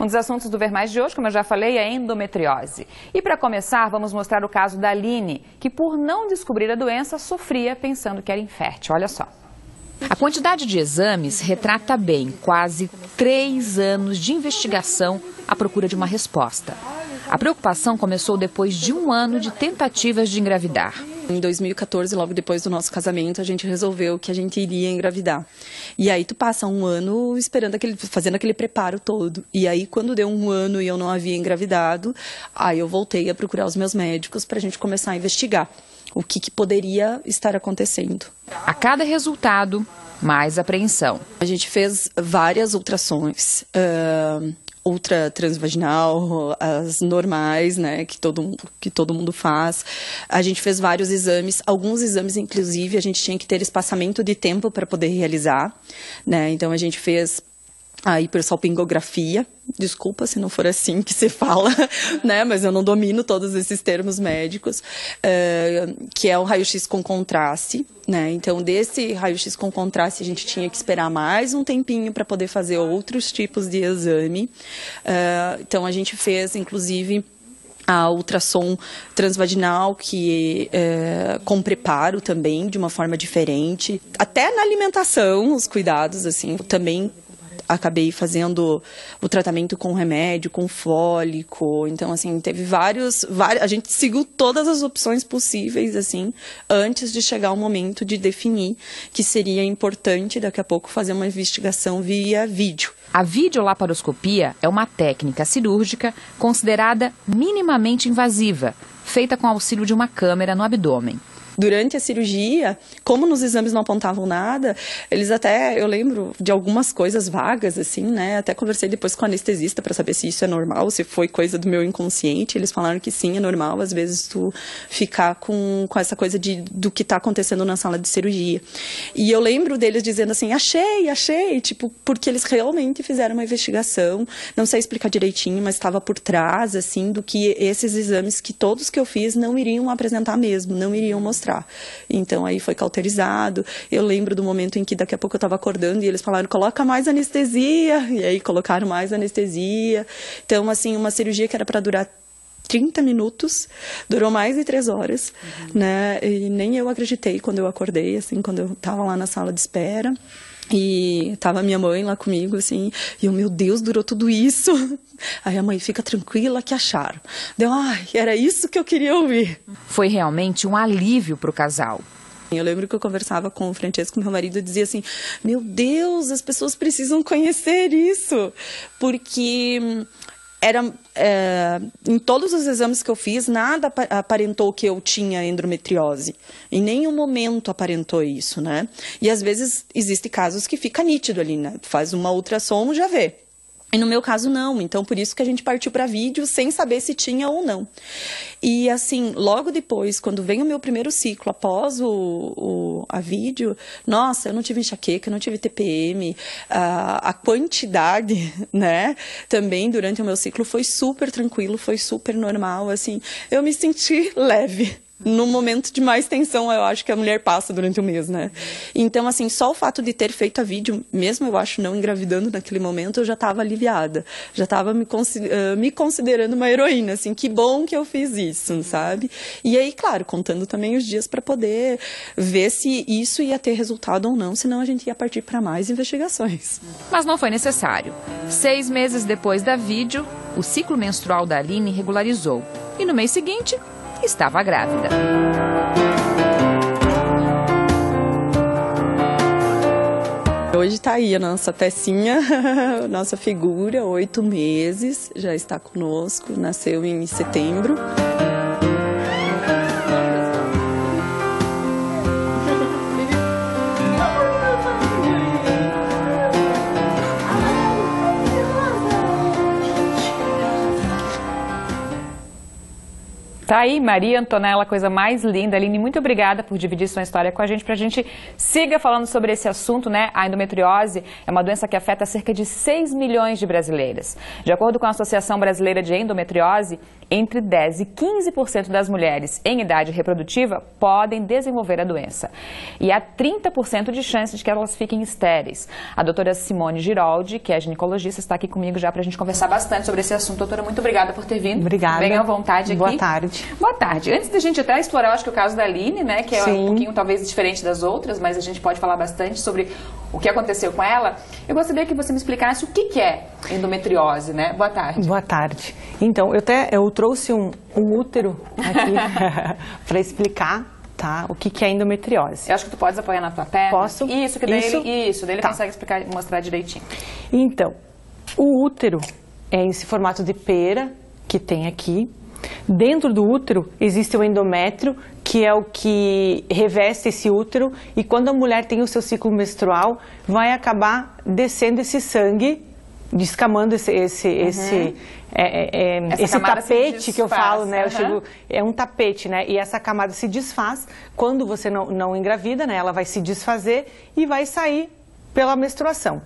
Um dos assuntos do Ver Mais de hoje, como eu já falei, é endometriose. E para começar, vamos mostrar o caso da Aline, que por não descobrir a doença, sofria pensando que era infértil. Olha só. A quantidade de exames retrata bem quase 3 anos de investigação à procura de uma resposta. A preocupação começou depois de 1 ano de tentativas de engravidar. Em 2014, logo depois do nosso casamento, a gente resolveu que a gente iria engravidar. E aí tu passa 1 ano esperando fazendo aquele preparo todo. E aí quando deu 1 ano e eu não havia engravidado, aí eu voltei a procurar os meus médicos para a gente começar a investigar o que poderia estar acontecendo. A cada resultado, mais apreensão. A gente fez várias ultrassons. Ultra transvaginal, as normais, né, que todo mundo faz. A gente fez vários exames, alguns exames, inclusive, a gente tinha que ter espaçamento de tempo para poder realizar, né, então a gente fez a hipersalpingografia, desculpa se não for assim que se fala, né, mas eu não domino todos esses termos médicos, que é o raio-x com contraste, né, então desse raio-x com contraste a gente tinha que esperar mais um tempinho para poder fazer outros tipos de exame, então a gente fez, inclusive, a ultrassom transvaginal, que com preparo também, de uma forma diferente, até na alimentação, os cuidados, assim, também acabei fazendo o tratamento com remédio, com fólico, então, assim, teve vários, a gente seguiu todas as opções possíveis, assim, antes de chegar o momento de definir que seria importante, daqui a pouco, fazer uma investigação via vídeo. A videolaparoscopia é uma técnica cirúrgica considerada minimamente invasiva, feita com auxílio de uma câmera no abdômen. Durante a cirurgia, como nos exames não apontavam nada, eles até, eu lembro de algumas coisas vagas, assim, né? Até conversei depois com o anestesista para saber se isso é normal, se foi coisa do meu inconsciente. Eles falaram que sim, é normal, às vezes, tu ficar com essa coisa do que está acontecendo na sala de cirurgia. E eu lembro deles dizendo assim, achei, tipo, porque eles realmente fizeram uma investigação, não sei explicar direitinho, mas estava por trás, assim, do que esses exames que todos que eu fiz não iriam apresentar mesmo, não iriam mostrar. Então aí foi cauterizado. Eu lembro do momento em que daqui a pouco eu estava acordando e eles falaram, coloca mais anestesia, e aí colocaram mais anestesia. Então, assim, uma cirurgia que era para durar 30 minutos, durou mais de 3 horas, né? E nem eu acreditei quando eu acordei, assim, quando eu estava lá na sala de espera. E tava minha mãe lá comigo, assim, e eu, meu Deus, durou tudo isso. Aí a mãe, fica tranquila que acharam. Deu, era isso que eu queria ouvir. Foi realmente um alívio para o casal. Eu lembro que eu conversava com o Francesco, meu marido, e dizia assim, meu Deus, as pessoas precisam conhecer isso, porque em todos os exames que eu fiz, nada aparentou que eu tinha endometriose. Em nenhum momento aparentou isso, né? E às vezes existem casos que fica nítido ali, né? Faz uma ultrassom, já vê. E no meu caso não, então por isso que a gente partiu para vídeo sem saber se tinha ou não. E assim, logo depois, quando vem o meu primeiro ciclo, após a vídeo, nossa, eu não tive enxaqueca, eu não tive TPM, a quantidade, né, também durante o meu ciclo foi super tranquilo, foi super normal, assim, eu me senti leve. No momento de mais tensão, eu acho que a mulher passa durante o mês, né? Então, assim, só o fato de ter feito a vídeo, mesmo eu acho não engravidando naquele momento, eu já estava aliviada. Já estava me considerando uma heroína, assim, que bom que eu fiz isso, sabe? E aí, claro, contando também os dias para poder ver se isso ia ter resultado ou não, senão a gente ia partir para mais investigações. Mas não foi necessário. 6 meses depois da vídeo, o ciclo menstrual da Aline regularizou. E no mês seguinte, estava grávida. Hoje está aí a nossa Tessinha, nossa figura, 8 meses, já está conosco, nasceu em setembro. Tá aí, Maria Antonella, coisa mais linda. Aline, muito obrigada por dividir sua história com a gente siga falando sobre esse assunto, né? A endometriose é uma doença que afeta cerca de 6 milhões de brasileiras. De acordo com a Associação Brasileira de Endometriose, entre 10% e 15% das mulheres em idade reprodutiva podem desenvolver a doença. E há 30% de chance de que elas fiquem estéreis. A doutora Simone Giroldi, que é ginecologista, está aqui comigo já para a gente conversar bastante sobre esse assunto. Doutora, muito obrigada por ter vindo. Obrigada. Venha à vontade aqui. Boa tarde. Boa tarde. Antes da gente até explorar, eu acho que o caso da Aline, né, que é um pouquinho talvez diferente das outras, mas a gente pode falar bastante sobre o que aconteceu com ela, eu gostaria que você me explicasse o que é endometriose, né? Boa tarde. Boa tarde. Então, eu trouxe um útero aqui para explicar, tá, o que é endometriose. Eu acho que tu podes apoiar na tua perna. Posso? Isso, que daí ele consegue explicar, mostrar direitinho. Então, o útero é esse formato de pera que tem aqui. Dentro do útero existe o endométrio, que é o que reveste esse útero, e quando a mulher tem o seu ciclo menstrual, vai acabar descendo esse sangue, descamando esse tapete que eu falo, né? É um tapete, né? E essa camada se desfaz quando você não engravida, né? Ela vai se desfazer e vai sair pela menstruação.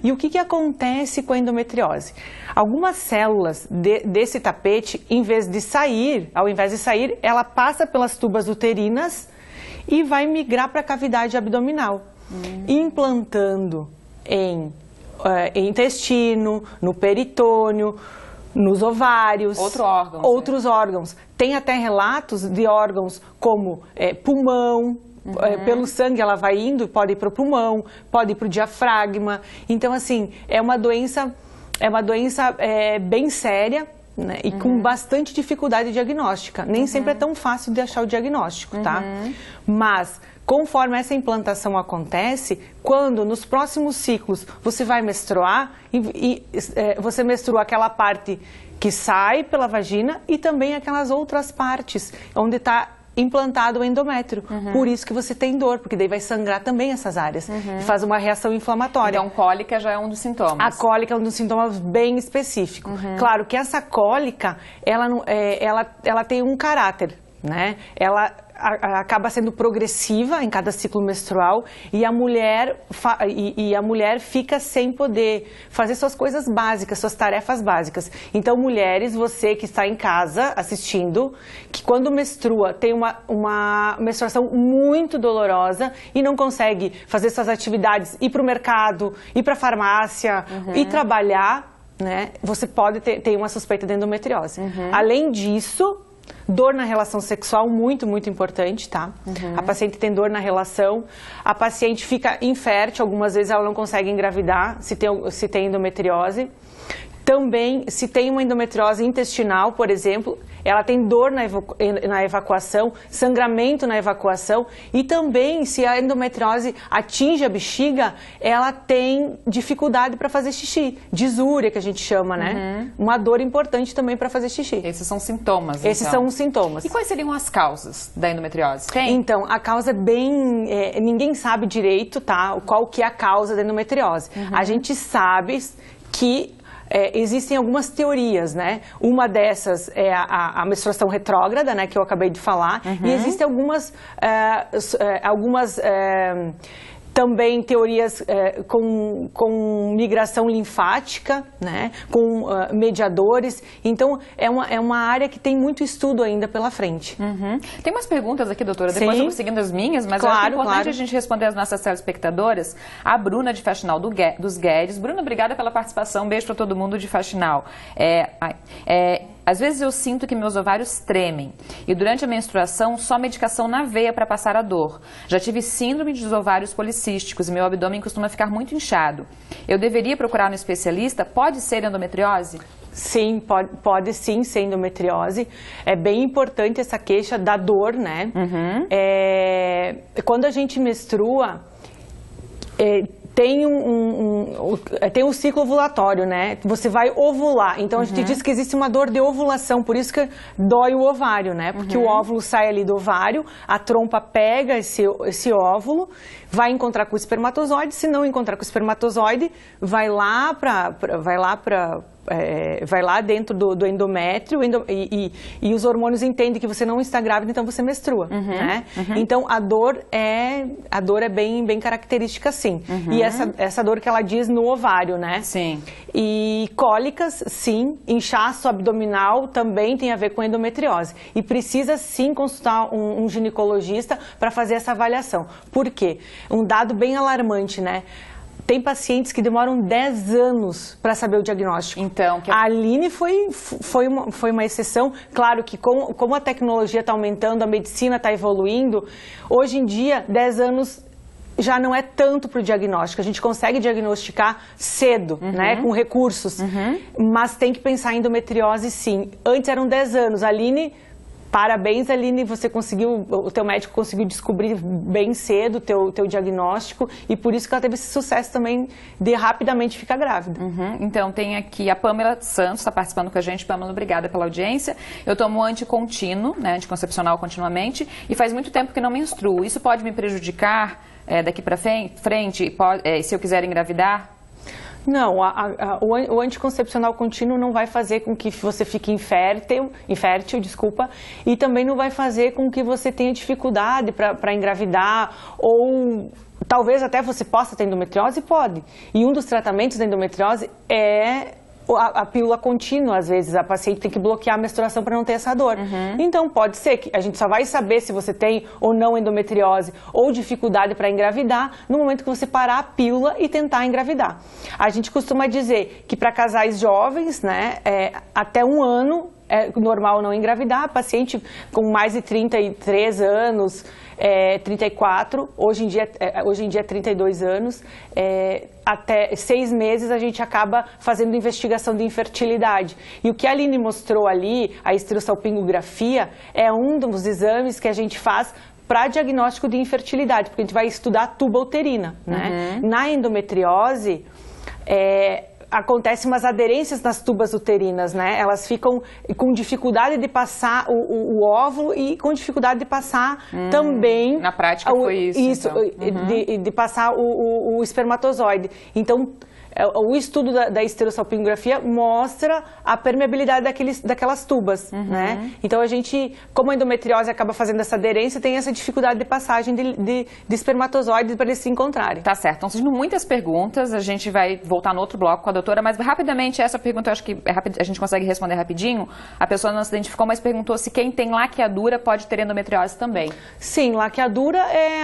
E o que acontece com a endometriose? Algumas células desse tapete, ao invés de sair, ela passa pelas tubas uterinas e vai migrar para a cavidade abdominal, implantando em intestino, no peritônio, nos ovários, outros órgãos. Tem até relatos de órgãos como pulmão. Pelo sangue ela vai indo, pode ir para o pulmão, pode ir para o diafragma. Então, assim, é uma doença bem séria, né, e com bastante dificuldade diagnóstica. Nem sempre é tão fácil de achar o diagnóstico, tá? Mas, conforme essa implantação acontece, quando nos próximos ciclos você vai menstruar, você menstrua aquela parte que sai pela vagina e também aquelas outras partes onde está implantado o endométrio. Por isso que você tem dor, porque daí vai sangrar também essas áreas e faz uma reação inflamatória. Então, cólica já é um dos sintomas. A cólica é um dos sintomas bem específico. Claro que essa cólica, ela tem um caráter, né? Ela acaba sendo progressiva em cada ciclo menstrual e a mulher fica sem poder fazer suas coisas básicas, suas tarefas básicas. Então, mulheres, você que está em casa assistindo, que quando menstrua tem uma menstruação muito dolorosa e não consegue fazer suas atividades, ir para o mercado, ir para a farmácia e trabalhar, né? Você pode ter uma suspeita de endometriose. Além disso, dor na relação sexual, muito, muito importante, tá? A paciente tem dor na relação, a paciente fica infértil, algumas vezes ela não consegue engravidar, se tem endometriose. Também, se tem uma endometriose intestinal, por exemplo, ela tem dor na evacuação, sangramento na evacuação, e também, se a endometriose atinge a bexiga, ela tem dificuldade para fazer xixi, disúria, que a gente chama, né? Uma dor importante também para fazer xixi. Esses são sintomas, Esses são os sintomas. E quais seriam as causas da endometriose? Então, a causa é bem... ninguém sabe direito, tá? Qual que é a causa da endometriose. A gente sabe que existem algumas teorias, né? Uma dessas é a menstruação retrógrada, né? Que eu acabei de falar. E existem algumas também teorias com migração linfática, né? Com mediadores. Então, é uma área que tem muito estudo ainda pela frente. Tem umas perguntas aqui, doutora. Depois eu vou seguindo as minhas, mas acho importante a gente responder as nossas telespectadoras. A Bruna de Faxinal dos Guedes. Bruna, obrigada pela participação. Beijo para todo mundo de Faxinal. Às vezes eu sinto que meus ovários tremem e durante a menstruação só medicação na veia para passar a dor. Já tive síndrome dos ovários policísticos e meu abdômen costuma ficar muito inchado. Eu deveria procurar um especialista? Pode ser endometriose? Sim, pode sim ser endometriose. É bem importante essa queixa da dor, né? Quando a gente menstrua, tem um ciclo ovulatório, né? Você vai ovular. Então, a gente diz que existe uma dor de ovulação, por isso que dói o ovário, né? Porque o óvulo sai ali do ovário, a trompa pega esse óvulo, vai encontrar com o espermatozoide. Se não encontrar com o espermatozoide, vai lá para vai lá dentro do endométrio e os hormônios entendem que você não está grávida, então você menstrua, né? Então a dor é bem característica, sim. E essa dor que ela diz no ovário, né? Sim. E cólicas, sim. Inchaço abdominal também tem a ver com endometriose. E precisa sim consultar um ginecologista para fazer essa avaliação. Por quê? Um dado bem alarmante, né? Tem pacientes que demoram 10 anos para saber o diagnóstico. Então, a Aline foi uma exceção. Claro que como a tecnologia está aumentando, a medicina está evoluindo, hoje em dia, 10 anos já não é tanto para o diagnóstico. A gente consegue diagnosticar cedo, né, com recursos. Mas tem que pensar em endometriose, sim. Antes eram 10 anos. Aline... Parabéns, Aline, o teu médico conseguiu descobrir bem cedo o teu diagnóstico e por isso que ela teve esse sucesso também de rapidamente ficar grávida. Então tem aqui a Pamela Santos, está participando com a gente. Pamela, obrigada pela audiência. Eu tomo anticontínuo, né, anticoncepcional continuamente e faz muito tempo que não menstruo. Isso pode me prejudicar daqui para frente se eu quiser engravidar? Não, o anticoncepcional contínuo não vai fazer com que você fique infértil, e também não vai fazer com que você tenha dificuldade para engravidar, ou talvez até você possa ter endometriose, pode. E um dos tratamentos da endometriose é a pílula contínua. Às vezes a paciente tem que bloquear a menstruação para não ter essa dor. Então pode ser que a gente só vai saber se você tem ou não endometriose ou dificuldade para engravidar no momento que você parar a pílula e tentar engravidar. A gente costuma dizer que para casais jovens, né, até 1 ano é normal não engravidar. A paciente com mais de 33 anos, 34, hoje em dia 32 anos, até 6 meses a gente acaba fazendo investigação de infertilidade. E o que a Aline mostrou ali, a esterossalpingografia, é um dos exames que a gente faz para diagnóstico de infertilidade, porque a gente vai estudar a tuba uterina, né? Na endometriose, acontecem umas aderências nas tubas uterinas, né? Elas ficam com dificuldade de passar o óvulo e com dificuldade de passar também... Na prática foi isso. Então. De passar o espermatozoide. Então, o estudo da esterossalpingografia mostra a permeabilidade daquelas tubas, né? Então a gente, como a endometriose acaba fazendo essa aderência, tem essa dificuldade de passagem de espermatozoides para eles se encontrarem. Tá certo. Estão surgindo muitas perguntas, a gente vai voltar no outro bloco com a doutora, mas rapidamente essa pergunta eu acho que a gente consegue responder rapidinho. A pessoa não se identificou, mas perguntou se quem tem laqueadura pode ter endometriose também. Sim, laqueadura é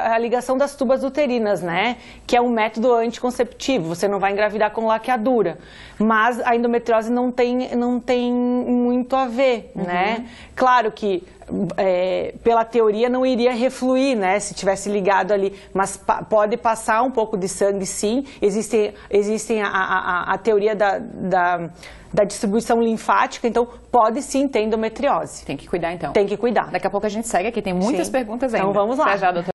a ligação das tubas uterinas, né? Que é um método anticonceptivo. Você não vai engravidar com laqueadura, mas a endometriose não tem muito a ver, né? Claro que pela teoria não iria refluir, né, se tivesse ligado ali, mas pode passar um pouco de sangue, sim. Existem a teoria da distribuição linfática, então pode sim ter endometriose. Tem que cuidar então. Tem que cuidar. Daqui a pouco a gente segue aqui, tem muitas perguntas ainda. Então vamos lá. Até já, doutora.